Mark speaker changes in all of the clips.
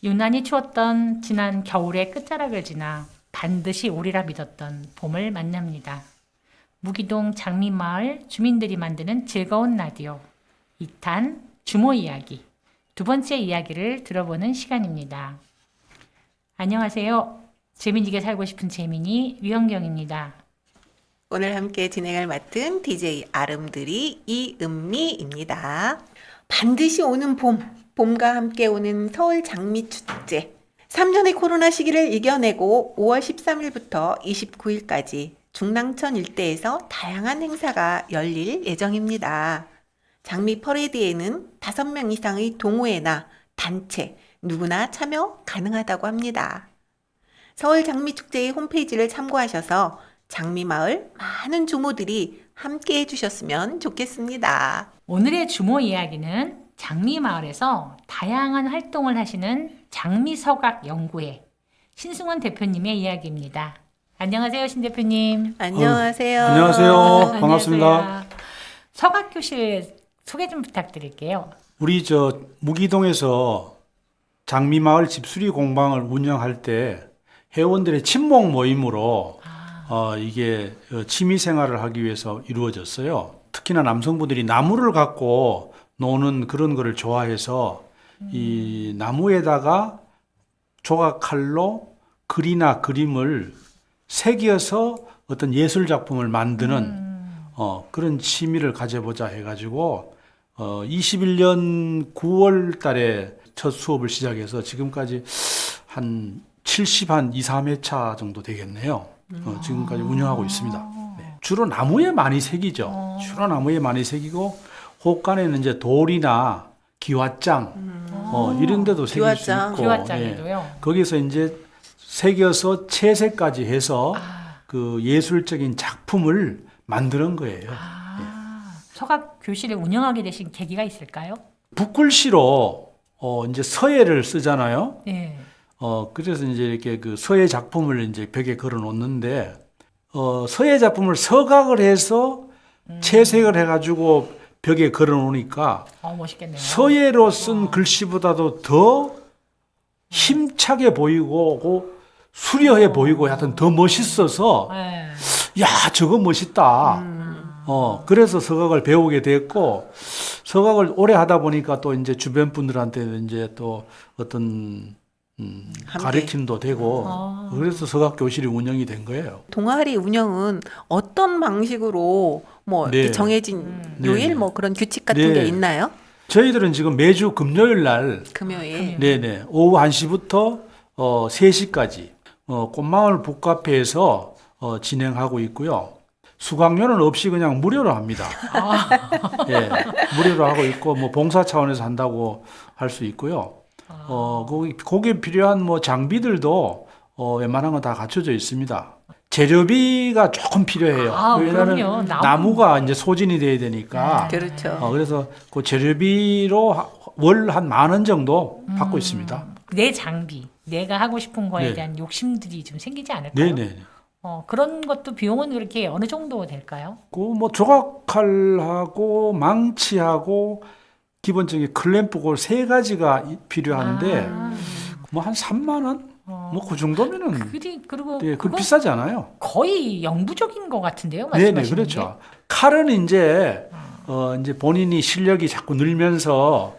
Speaker 1: 유난히 추웠던 지난 겨울의 끝자락을 지나 반드시 오리라 믿었던 봄을 만납니다. 무기동 장미마을 주민들이 만드는 즐거운 라디오 2탄 주모 이야기 두 번째 이야기를 들어보는 시간입니다. 안녕하세요. 재민이게 살고 싶은 재민이 유현경입니다.
Speaker 2: 오늘 함께 진행을 맡은 DJ 아름드리 이은미입니다. 반드시 오는 봄과 함께 오는 서울 장미축제. 3년의 코로나 시기를 이겨내고 5월 13일부터 29일까지 중랑천 일대에서 다양한 행사가 열릴 예정입니다. 장미 퍼레이드에는 5명 이상의 동호회나 단체, 누구나 참여 가능하다고 합니다. 서울 장미축제의 홈페이지를 참고하셔서 장미마을 많은 주모들이 함께 해주셨으면 좋겠습니다.
Speaker 1: 오늘의 주모 이야기는 장미마을에서 다양한 활동을 하시는 장미서각 연구회 신승원 대표님의 이야기입니다. 안녕하세요, 신 대표님.
Speaker 2: 안녕하세요.
Speaker 3: 안녕하세요. 반갑습니다.
Speaker 1: 안녕하세요. 서각교실 소개 좀 부탁드릴게요.
Speaker 3: 우리 무기동에서 장미마을 집수리 공방을 운영할 때 회원들의 친목 모임으로 이게 취미 생활을 하기 위해서 이루어졌어요. 특히나 남성분들이 나무를 갖고 노는 그런 거를 좋아해서 이 나무에다가 조각칼로 글이나 그림을 새겨서 어떤 예술 작품을 만드는 그런 취미를 가져보자 해가지고 21년 9월 달에 첫 수업을 시작해서 지금까지 한 2, 3회차 정도 되겠네요. 지금까지 운영하고 있습니다. 네. 주로 나무에 많이 새기죠. 주로 나무에 많이 새기고 혹간에는 이제 돌이나 기와장 이런 데도 새길 수 있고
Speaker 1: 기와장에도요.
Speaker 3: 거기서 이제 새겨서 채색까지 해서 그 예술적인 작품을 만드는 거예요.
Speaker 1: 서각교실을 운영하게 되신 계기가 있을까요?
Speaker 3: 붓글씨로 이제 서예를 쓰잖아요.
Speaker 1: 네.
Speaker 3: 그래서 이제 이렇게 그 서예 작품을 이제 벽에 걸어 놓는데, 서예 작품을 서각을 해서 채색을 해가지고 벽에 걸어 놓으니까
Speaker 1: 멋있겠네요.
Speaker 3: 서예로 쓴 글씨보다도 더 힘차게 보이고, 수려해 보이고, 하여튼 더 멋있어서,
Speaker 1: 네.
Speaker 3: 야, 저거 멋있다. 그래서 서각을 배우게 됐고, 서각을 오래 하다 보니까 또 이제 주변 분들한테 이제 또 어떤 가르침도 되고 그래서 서각 교실이 운영이 된 거예요.
Speaker 2: 동아리 운영은 어떤 방식으로 뭐
Speaker 3: 네.
Speaker 2: 이렇게 정해진 요일 뭐 그런 규칙 같은 게 있나요?
Speaker 3: 저희들은 지금 매주 금요일 날
Speaker 2: 금요일.
Speaker 3: 네네 오후 1시부터 3시까지 꽃마을 북카페에서 진행하고 있고요. 수강료는 없이 그냥 무료로 합니다. 예, 무료로 하고 있고 뭐 봉사 차원에서 한다고 할 수 있고요. 거기에 필요한 뭐 장비들도 웬만한 건 다 갖춰져 있습니다. 재료비가 조금 필요해요. 왜냐하면
Speaker 1: 그럼요.
Speaker 3: 나무가 이제 소진이 돼야 되니까.
Speaker 2: 그렇죠.
Speaker 3: 그래서 그 재료비로 월 한 10,000원 정도 받고 있습니다.
Speaker 1: 내 장비, 내가 하고 싶은 거에
Speaker 3: 네.
Speaker 1: 대한 욕심들이 좀 생기지 않을까요?
Speaker 3: 네네.
Speaker 1: 그런 것도 비용은 그렇게 어느 정도 될까요?
Speaker 3: 그 뭐 조각칼하고 망치하고 기본적인 클램프 그 3가지가 필요한데 뭐 한 30,000원? 뭐 그 정도면은
Speaker 1: 그리고
Speaker 3: 네, 그
Speaker 1: 그건
Speaker 3: 비싸지 않아요.
Speaker 1: 거의 영부적인 것 같은데요,
Speaker 3: 네네,
Speaker 1: 말씀하시는
Speaker 3: 그렇죠. 칼은 이제 이제 본인이 실력이 자꾸 늘면서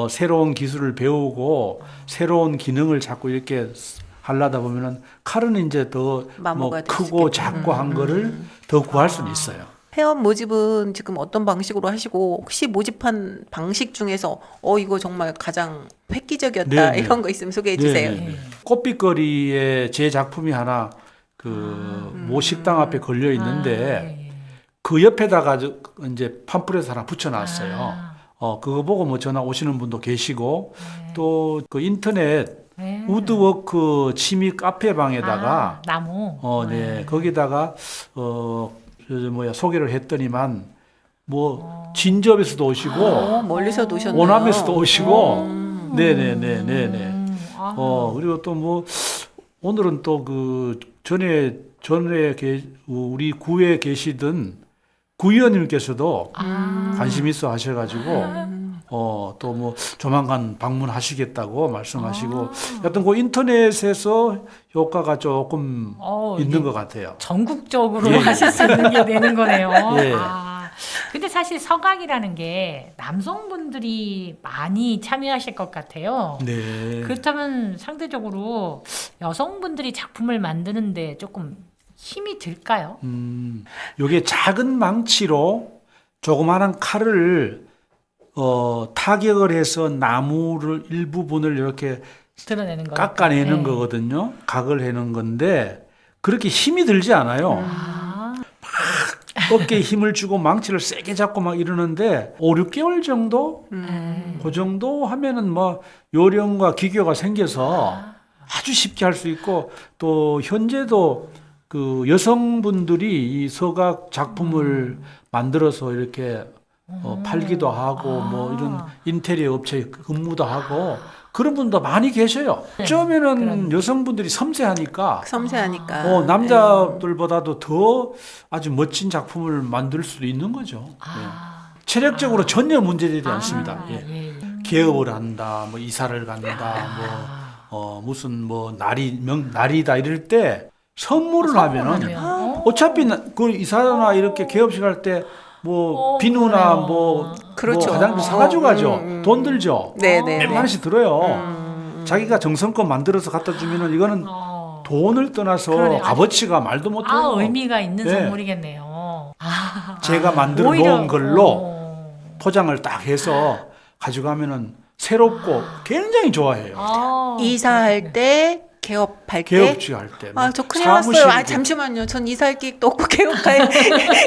Speaker 3: 새로운 기술을 배우고 새로운 기능을 자꾸 이렇게 하려다 보면은 칼은 이제 더 뭐
Speaker 2: 마모가 될 수
Speaker 3: 크고
Speaker 2: 있겠죠.
Speaker 3: 작고 한 거를 더 구할 수는 있어요.
Speaker 2: 회원 모집은 지금 어떤 방식으로 하시고 혹시 모집한 방식 중에서 이거 정말 가장 획기적이었다
Speaker 3: 네네.
Speaker 2: 이런 거 있으면 소개해 주세요.
Speaker 3: 네네. 꽃빛거리에 제 작품이 하나 모 식당 앞에 걸려 있는데 그 옆에다가 이제 팜플렛 하나 붙여놨어요. 그거 보고 뭐 전화 오시는 분도 계시고 또 그 인터넷 우드워크 취미 카페 방에다가
Speaker 1: 나무.
Speaker 3: 네 거기다가 소개를 했더니만 뭐 진접에서도 오시고
Speaker 2: 멀리서도 오셨네요.
Speaker 3: 오남에서도 오시고 네네네네네. 그리고 또 뭐 오늘은 또 그 전에 우리 구에 계시던 구의원님께서도 관심 있어 하셔가지고 또 뭐 조만간 방문하시겠다고 말씀하시고 여튼 그 인터넷에서 효과가 조금 있는
Speaker 1: 이게
Speaker 3: 것 같아요.
Speaker 1: 전국적으로
Speaker 3: 예.
Speaker 1: 하실 수 있는 게 되는 거네요.
Speaker 3: 예.
Speaker 1: 근데 사실 서각이라는 게 남성분들이 많이 참여하실 것 같아요.
Speaker 3: 네.
Speaker 1: 그렇다면 상대적으로 여성분들이 작품을 만드는데 조금 힘이 들까요?
Speaker 3: 요게 작은 망치로 조그마한 칼을 타격을 해서 나무를 일부분을 이렇게
Speaker 1: 드러내는 거.
Speaker 3: 깎아내는 거거든요. 각을 해는 건데 그렇게 힘이 들지 않아요. 어깨에 힘을 주고 망치를 세게 잡고 막 이러는데 5, 6개월 정도? 그 정도 하면은 뭐 요령과 기교가 생겨서 아주 쉽게 할 수 있고 또 현재도 그 여성분들이 이 서각 작품을 만들어서 이렇게 팔기도 하고 뭐 이런 인테리어 업체에 근무도 하고 그런 분도 많이 계셔요. 처음에는 여성분들이 섬세하니까
Speaker 2: 섬세하니까.
Speaker 3: 남자들보다도 더 아주 멋진 작품을 만들 수도 있는 거죠. 예. 체력적으로 전혀 문제되지 않습니다. 예. 개업을 한다, 뭐 이사를 간다, 뭐 무슨 뭐 날이다 이럴 때 선물을 하면은 어차피 그 이사나 이렇게 개업식 할 때 뭐 비누나 뭐
Speaker 2: 그렇죠.
Speaker 3: 화장품 사가지고 가죠. 돈 들죠.
Speaker 2: 네네.
Speaker 3: 몇만 원씩 들어요. 자기가 정성껏 만들어서 갖다 주면은 이거는 돈을 떠나서
Speaker 1: 그러네.
Speaker 3: 값어치가 말도 못해요.
Speaker 1: 의미가 있는
Speaker 3: 네.
Speaker 1: 선물이겠네요.
Speaker 3: 제가 만들어
Speaker 1: 오히려,
Speaker 3: 놓은 걸로 포장을 딱 해서 가져가면은 새롭고 굉장히 좋아해요.
Speaker 2: 이사할 때, 개업할 때.
Speaker 3: 개업식 할 때.
Speaker 2: 저 큰일 났어요. 잠시만요. 전 이사할 계획도 없고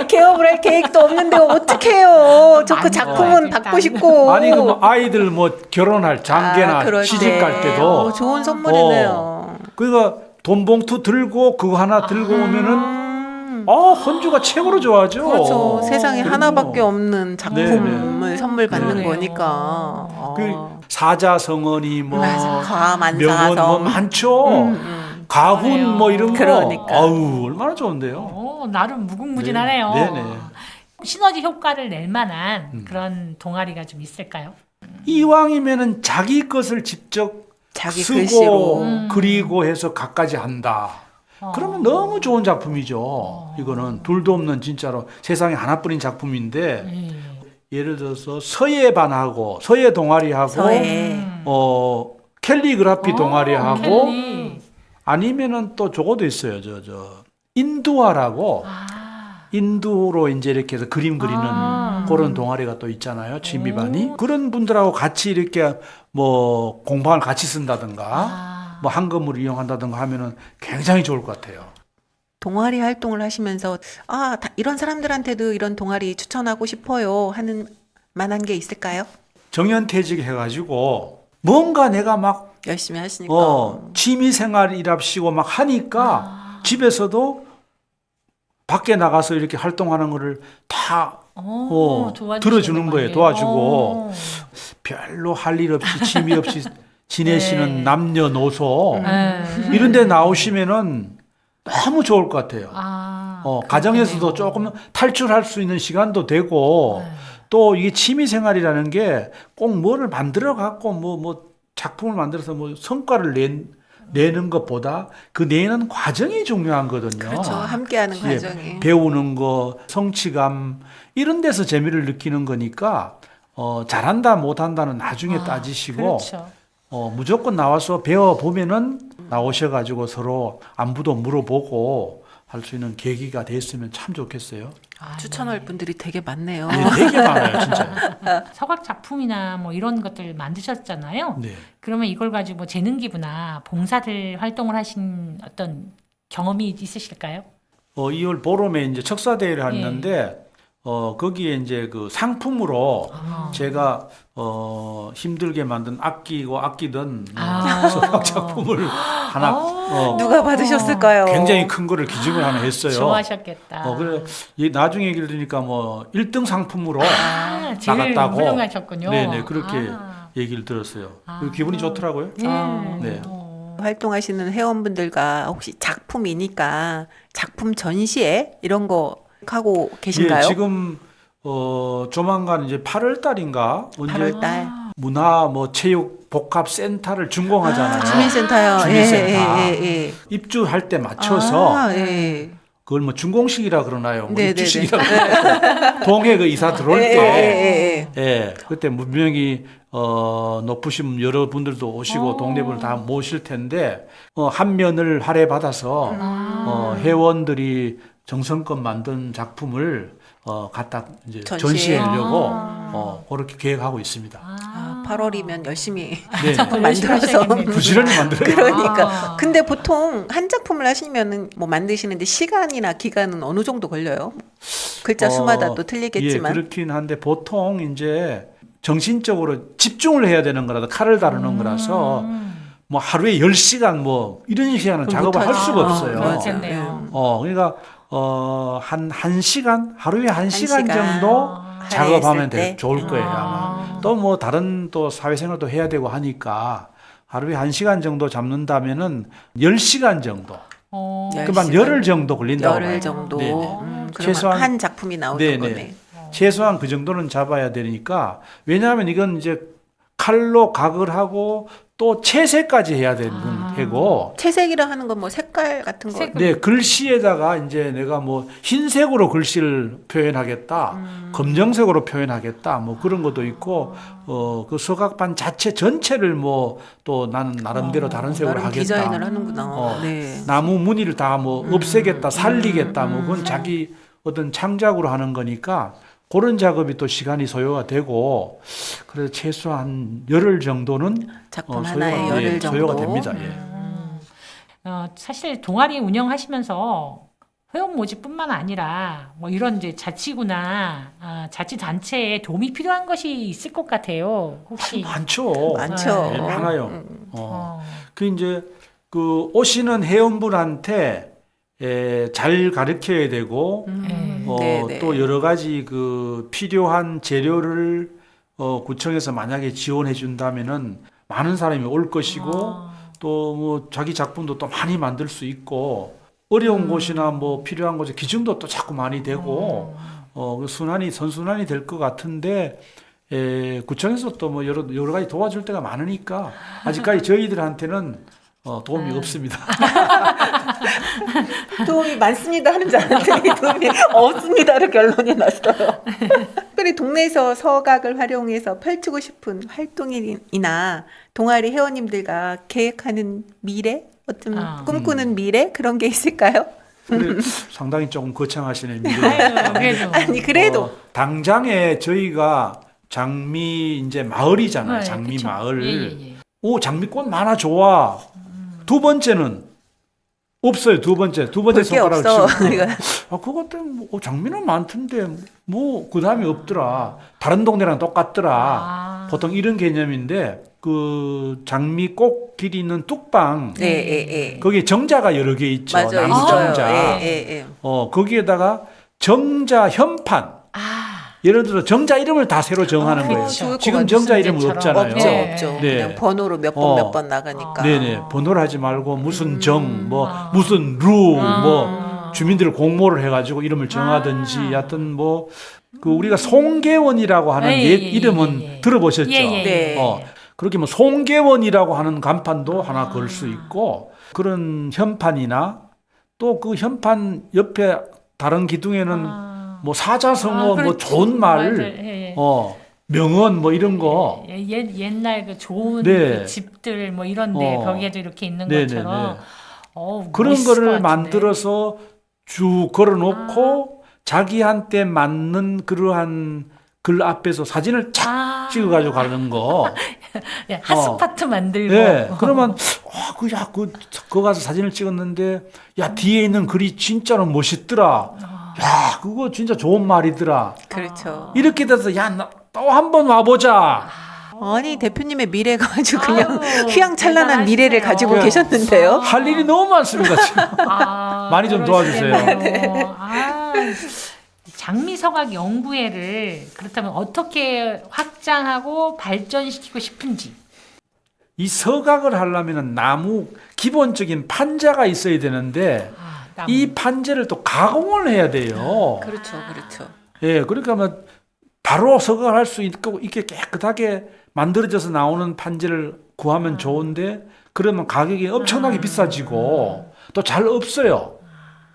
Speaker 2: 개업을 할 계획도 없는데 어떡해요. 저 그 작품은 받고 싶고.
Speaker 3: 아니 그 뭐 아이들 뭐 결혼할 장계나
Speaker 2: 그럴
Speaker 3: 시집 갈 때도
Speaker 2: 좋은 선물이네요.
Speaker 3: 그러니까 돈 봉투 들고 그거 하나 들고 오면은 헌주가 최고로 좋아하죠.
Speaker 2: 그렇죠. 세상에
Speaker 3: 그럼요.
Speaker 2: 하나밖에 없는 작품을
Speaker 3: 네네.
Speaker 2: 선물 받는
Speaker 1: 그러네요.
Speaker 2: 거니까.
Speaker 3: 그 사자성어니 뭐
Speaker 2: 맞아. 과만사성.
Speaker 3: 명언 뭐 많죠. 가훈
Speaker 1: 그러네요.
Speaker 3: 뭐 이런 거.
Speaker 2: 그러니까.
Speaker 3: 아우 얼마나 좋은데요.
Speaker 1: 나름 무궁무진하네요.
Speaker 3: 네네.
Speaker 1: 시너지 효과를 낼 만한 그런 동아리가 좀 있을까요?
Speaker 3: 이왕이면은 자기 것을 직접
Speaker 2: 자기
Speaker 3: 쓰고
Speaker 2: 글씨로.
Speaker 3: 그리고 해서 갖가지 한다. 그러면 너무 좋은 작품이죠. 이거는 둘도 없는 진짜로 세상에 하나뿐인 작품인데 예를 들어서 서예반하고 서예 동아리하고
Speaker 2: 서예.
Speaker 3: 캘리그라피 동아리하고
Speaker 1: 캘리.
Speaker 3: 아니면은 또 저거도 있어요. 저 인두화라고 인두로 이제 이렇게 해서 그림 그리는 그런 동아리가 또 있잖아요. 취미반이. 그런 분들하고 같이 이렇게 뭐 공방을 같이 쓴다든가 뭐 한금을 이용한다든가 하면은 굉장히 좋을 것 같아요.
Speaker 2: 동아리 활동을 하시면서 이런 사람들한테도 이런 동아리 추천하고 싶어요 하는 만한 게 있을까요?
Speaker 3: 정년퇴직 해가지고 뭔가 내가 막
Speaker 2: 열심히 하시니까.
Speaker 3: 취미생활이랍시고 막 하니까 집에서도 밖에 나가서 이렇게 활동하는 거를 다 들어주는 거예요. 도와주고 별로 할 일 없이 취미 없이 지내시는
Speaker 1: 네.
Speaker 3: 남녀노소 이런 데 나오시면은 너무 좋을 것 같아요. 가정에서도 조금 탈출할 수 있는 시간도 되고 또 이게 취미 생활이라는 게 꼭 뭐를 만들어 갖고 뭐 작품을 만들어서 뭐 성과를 내는 것보다 그 내는 과정이 중요한 거거든요.
Speaker 2: 그렇죠. 함께하는 과정이.
Speaker 3: 배우는 거, 성취감 이런 데서 재미를 느끼는 거니까 잘한다 못한다는 나중에 따지시고
Speaker 1: 그렇죠.
Speaker 3: 무조건 나와서 배워 보면은 나오셔가지고 서로 안부도 물어보고 할 수 있는 계기가 됐으면 참 좋겠어요.
Speaker 2: 추천할 분들이 되게 많네요.
Speaker 3: 네, 되게 많아요, 진짜.
Speaker 1: 서각 작품이나 뭐 이런 것들 만드셨잖아요.
Speaker 3: 네.
Speaker 1: 그러면 이걸 가지고 재능 기부나 봉사들 활동을 하신 어떤 경험이 있으실까요?
Speaker 3: 2월 보름에 이제 척사 대회를 했는데 거기에 이제 그 상품으로 제가 힘들게 만든 아끼던 서각 작품을 하나
Speaker 2: 누가 받으셨을까요?
Speaker 3: 굉장히 큰 거를 기증을 하나 했어요.
Speaker 1: 좋아하셨겠다.
Speaker 3: 그래 나중에 얘기를 들으니까 뭐 1등 상품으로
Speaker 1: 제일
Speaker 3: 나갔다고.
Speaker 1: 훌륭하셨군요.
Speaker 3: 네네 그렇게 얘기를 들었어요. 기분이 좋더라고요. 네.
Speaker 2: 활동하시는 회원분들과 혹시 작품이니까 작품 전시회 이런 거 하고 계신가요?
Speaker 3: 예, 지금 조만간 이제 8월 달인가 언제
Speaker 2: 8월 달.
Speaker 3: 문화 뭐 체육 복합 센터를 준공하잖아요.
Speaker 2: 주민센터요.
Speaker 3: 주민센터.
Speaker 2: 예.
Speaker 3: 입주할 때 맞춰서
Speaker 2: 아, 예.
Speaker 3: 그걸 뭐 준공식이라 그러나요? 뭐
Speaker 2: 네네네.
Speaker 3: 입주식이라 그러나요? 동해 그 이사 들어올
Speaker 2: 예,
Speaker 3: 때
Speaker 2: 예.
Speaker 3: 예, 그때 분명히 높으신 여러분들도 오시고 동네분을 다 모실 텐데 한 면을 할애 받아서 회원들이 정성껏 만든 작품을 갖다 이제 전시하려고 그렇게 계획하고 있습니다.
Speaker 2: 8월이면 열심히
Speaker 3: 네,
Speaker 2: 작품
Speaker 1: 열심히
Speaker 2: 만들어서
Speaker 1: 하셔야겠네요.
Speaker 3: 부지런히 만들어요.
Speaker 2: 그러니까. 근데 보통 한 작품을 하시면은 뭐 만드시는데 시간이나 기간은 어느 정도 걸려요? 글자 수마다 또 틀리겠지만.
Speaker 3: 예, 그렇긴 한데 보통 이제 정신적으로 집중을 해야 되는 거라서 칼을 다루는 거라서 뭐 하루에 10시간 뭐 이런 시간은 작업을 할 수가 없어요.
Speaker 1: 그렇겠네요.
Speaker 3: 그러니까 한 시간 하루에 한 시간
Speaker 2: 시간.
Speaker 3: 정도 작업하면
Speaker 2: 할애했을 때?
Speaker 3: 좋을 거예요. 아마. 또 뭐 다른 또 사회생활도 해야 되고 하니까 하루에 한 시간 정도 잡는다면은 10시간 정도. 그만
Speaker 2: 10시간.
Speaker 3: 열흘 정도 걸린다고 봐요.
Speaker 2: 열흘 정도.
Speaker 3: 네네.
Speaker 2: 그러면
Speaker 3: 최소한-
Speaker 2: 한 작품이 나오는
Speaker 3: 네네.
Speaker 2: 거네.
Speaker 3: 최소한 그 정도는 잡아야 되니까 왜냐하면 이건 이제 칼로 각을 하고 또 채색까지 해야 되는 해고
Speaker 2: 채색이라 하는 건 뭐 색깔 같은 거.
Speaker 1: 색-
Speaker 3: 네, 글씨에다가 이제 내가 뭐 흰색으로 글씨를 표현하겠다, 검정색으로 표현하겠다, 뭐 그런 것도 있고, 그 서각판 자체 전체를 뭐 또 나는 나름대로 다른 색으로
Speaker 2: 나름
Speaker 3: 하겠다.
Speaker 2: 디자인을 하는구나. 네.
Speaker 3: 나무 무늬를 다 뭐 없애겠다, 살리겠다, 뭐 그건 자기 어떤 창작으로 하는 거니까 그런 작업이 또 시간이 소요가 되고, 그래서 최소한 열흘 정도는
Speaker 2: 작품
Speaker 3: 소요가-
Speaker 2: 하나에 열흘
Speaker 3: 예,
Speaker 2: 정도.
Speaker 3: 소요가 됩니다. 예.
Speaker 1: 사실 동아리 운영하시면서 회원 모집뿐만 아니라 뭐 이런 이제 자치구나 자치단체에 도움이 필요한 것이 있을 것 같아요. 혹시
Speaker 3: 많죠.
Speaker 2: 많죠.
Speaker 3: 예, 많아요.
Speaker 1: 어,
Speaker 3: 그 이제 그 오시는 회원분한테 잘 가르쳐야 되고
Speaker 2: 네네.
Speaker 3: 또 여러 가지 그 필요한 재료를 구청에서 만약에 지원해 준다면은 많은 사람이 올 것이고 또 뭐 자기 작품도 또 많이 만들 수 있고 어려운 곳이나 뭐 필요한 곳에 기증도 또 자꾸 많이 되고 그 선순환이 될 것 같은데 구청에서 또 뭐 여러 가지 도와줄 때가 많으니까 아직까지 저희들한테는 도움이 없습니다.
Speaker 2: 도움이 많습니다 하는 줄 알았더니 도움이 없습니다로 결론이 났어요. 특별히 동네에서 서각을 활용해서 펼치고 싶은 활동이나 동아리 회원님들과 계획하는 미래, 어떤 꿈꾸는 미래 그런 게 있을까요?
Speaker 3: 근데 상당히 조금 거창하시네.
Speaker 1: 그래도
Speaker 2: 아니 그래도
Speaker 3: 당장에 저희가 장미 이제 마을이잖아요. 장미
Speaker 1: 그쵸.
Speaker 3: 마을.
Speaker 1: 예.
Speaker 3: 오, 장미꽃 많아 좋아. 두 번째는 없어요. 두 번째
Speaker 2: 볼 게
Speaker 3: 손가락을
Speaker 2: 없어.
Speaker 3: 치고. 그것 때문에 장미는 많던데 뭐 그다음에 없더라. 다른 동네랑 똑같더라. 보통 이런 개념인데 그 장미꽃 길이 있는 뚝방
Speaker 2: 예.
Speaker 3: 거기에 정자가 여러 개 있죠.
Speaker 2: 맞아요.
Speaker 3: 나무
Speaker 2: 있어요.
Speaker 3: 정자.
Speaker 2: 예.
Speaker 3: 거기에다가 정자 현판. 예를 들어 정자 이름을 다 새로 정하는 거예요.
Speaker 2: 좋을 것
Speaker 3: 지금
Speaker 2: 같아요.
Speaker 3: 정자 이름은
Speaker 1: 무슨
Speaker 3: 없잖아요.
Speaker 2: 없죠.
Speaker 3: 네.
Speaker 2: 그냥 번호로 몇 번 나가니까.
Speaker 3: 네네. 번호를 하지 말고 무슨 무슨 뭐 주민들 공모를 해가지고 이름을 정하든지 하여튼 뭐 그 우리가 송계원이라고 하는 옛 이름은 들어보셨죠?
Speaker 2: 네.
Speaker 3: 그렇게 뭐 송계원이라고 하는 간판도 하나 걸 수 있고 그런 현판이나 또 그 현판 옆에 다른 기둥에는 뭐 사자성어 뭐 좋은 말 명언 뭐 이런 거
Speaker 1: 옛날 그 좋은
Speaker 3: 네.
Speaker 1: 그 집들 뭐 이런데 거기에도 이렇게 있는
Speaker 3: 네네네.
Speaker 1: 것처럼
Speaker 3: 그런
Speaker 1: 멋있을 것
Speaker 3: 거를
Speaker 1: 같은데.
Speaker 3: 만들어서 쭉 걸어놓고 자기한테 맞는 그러한 글 앞에서 사진을 착 찍어가지고 가는 거.
Speaker 1: 핫스팟 만들고.
Speaker 3: 네. 그러면 그거 가서 사진을 찍었는데 야 뒤에 있는 글이 진짜로 멋있더라. 야 그거 진짜 좋은 말이더라.
Speaker 2: 그렇죠.
Speaker 3: 이렇게 돼서 또 한 번 와보자.
Speaker 2: 아니 대표님의 미래가 아주 그냥
Speaker 1: 아유,
Speaker 2: 휘황찬란한 미래를 가지고
Speaker 3: 네.
Speaker 2: 계셨는데요.
Speaker 3: 할 일이 너무 많습니다 지금. 많이 좀 도와주세요.
Speaker 1: 그러시겠네요. 장미서각 연구회를 그렇다면 어떻게 확장하고 발전시키고 싶은지.
Speaker 3: 이 서각을 하려면 나무 기본적인 판자가 있어야 되는데
Speaker 1: 나무.
Speaker 3: 이 판재를 또 가공을 해야 돼요.
Speaker 2: 그렇죠.
Speaker 3: 예, 그러니까 뭐 바로 서각할 수 있고 이렇게 깨끗하게 만들어져서 나오는 판지를 구하면 좋은데 그러면 가격이 엄청나게 비싸지고 또 잘 없어요.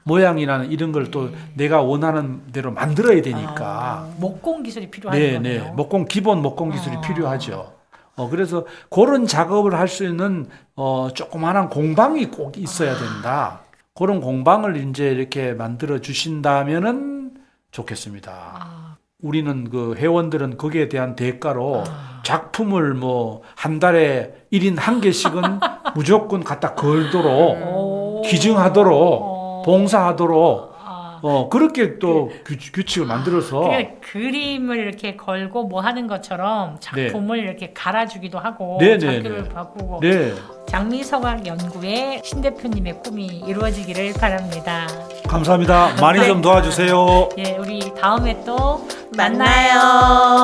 Speaker 3: 모양이나 이런 걸 또 내가 원하는 대로 만들어야 되니까.
Speaker 1: 목공 기술이 필요한
Speaker 3: 네,
Speaker 1: 거네요.
Speaker 3: 네. 기본 목공 기술이 필요하죠. 그래서 그런 작업을 할 수 있는 조그마한 공방이 꼭 있어야 된다. 그런 공방을 이제 이렇게 만들어 주신다면은 좋겠습니다. 우리는 그 회원들은 거기에 대한 대가로 작품을 뭐 한 달에 1인 1개씩은 무조건 갖다 걸도록 기증하도록 봉사하도록 그렇게 또 규칙을 만들어서
Speaker 1: 그러니까 그림을 이렇게 걸고 뭐 하는 것처럼 작품을 이렇게 갈아주기도 하고
Speaker 3: 네, 네,
Speaker 1: 작품을
Speaker 3: 네.
Speaker 1: 바꾸고
Speaker 3: 네,
Speaker 1: 장미서각 연구의 신 대표님의 꿈이 이루어지기를 바랍니다.
Speaker 3: 감사합니다. 많이 좀 도와주세요.
Speaker 1: 예, 우리 다음에 또
Speaker 2: 만나요.